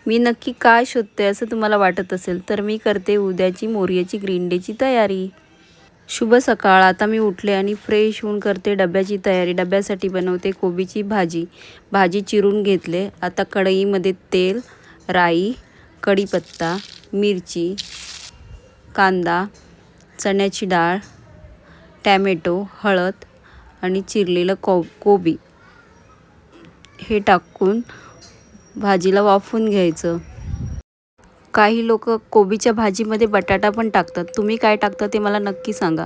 मी नक्की काय शोधते असं तुम्हाला वाटत असेल तर मी करते उद्याची मोरयाची ग्रीन डेची तयारी। शुभ सकाळ। आता मी उठले आणि फ्रेश होऊन करते डब्याची तयारी। डब्यासाठी बनवते कोबीची भाजी। भाजी चिरून घेतले। आता कढईमध्ये तेल, राई, कढीपत्ता, मिरची, कांदा, चण्याची डाळ, टॅमॅटो, हळद आणि चिरलेलं कोबी हे टाकून भाजीला वाफवून घ्यायचं। काही लोक कोबीच्या भाजीमध्ये बटाटा पण टाकतात। तुम्ही काय टाकता ते मला नक्की सांगा।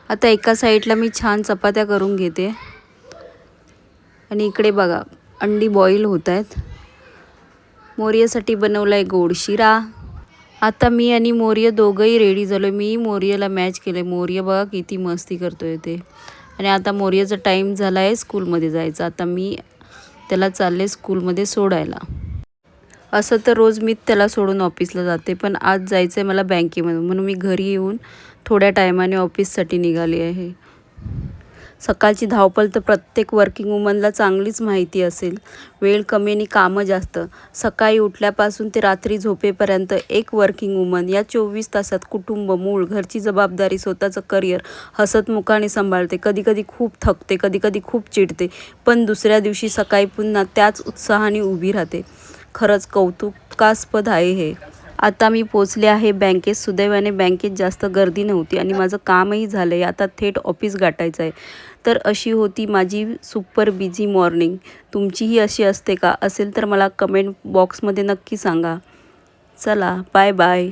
आता एका साईडला मी छान चपात्या करून घेते आणि इकडे बघा अंडी बॉईल होत आहेत। मोरयासाठी बनवलाय गोड शिरा। आता मी आणि मोरया दोघंही रेडी झालो। मी मोरयाला मॅच केले। मोरया बघा किती मस्ती करतोय ते। आणि आता मोरयाचा टाइम झाला आहे स्कूलमध्ये जायचा। आता मी त्याला चालले स्कूलमध्ये सोडायला। असं तर रोज मी त्याला सोडून ऑफिसला जाते, पण आज जायचं आहे मला बँकेमध्ये, म्हणून मी घरी येऊन थोड्या टायमाने ऑफिससाठी निघाली आहे। सकाळची धावपळ तर प्रत्येक वर्किंग वुमनला चांगलीच माहिती असेल। वेळ कमी आणि कामं जास्त। सकाळी उठल्यापासून ते रात्री झोपेपर्यंत एक वर्किंग वुमन या 24 तासात कुटुंब, मूल, घरची जबाबदारी, स्वतःचं करिअर हसतमुखाने सांभाळते। कधीकधी खूप थकते, कधीकधी खूप चिडते, पण दुसऱ्या दिवशी सकाळी पुन्हा त्याच उत्साहाने उभी राहते। खरंच कौतुकास्पद आहे हे। आता मी पोचले आहे बँकेत। सुदैवाने बँकेत जास्त गर्दी नव्हती आणि माझं कामही झालंय। आता थेट ऑफिस गाठायचं आहे। तर अशी होती माझी सुपर बिझी मॉर्निंग। तुमचीही अशी असते का? असेल तर मला कमेंट बॉक्समध्ये नक्की सांगा। चला बाय बाय।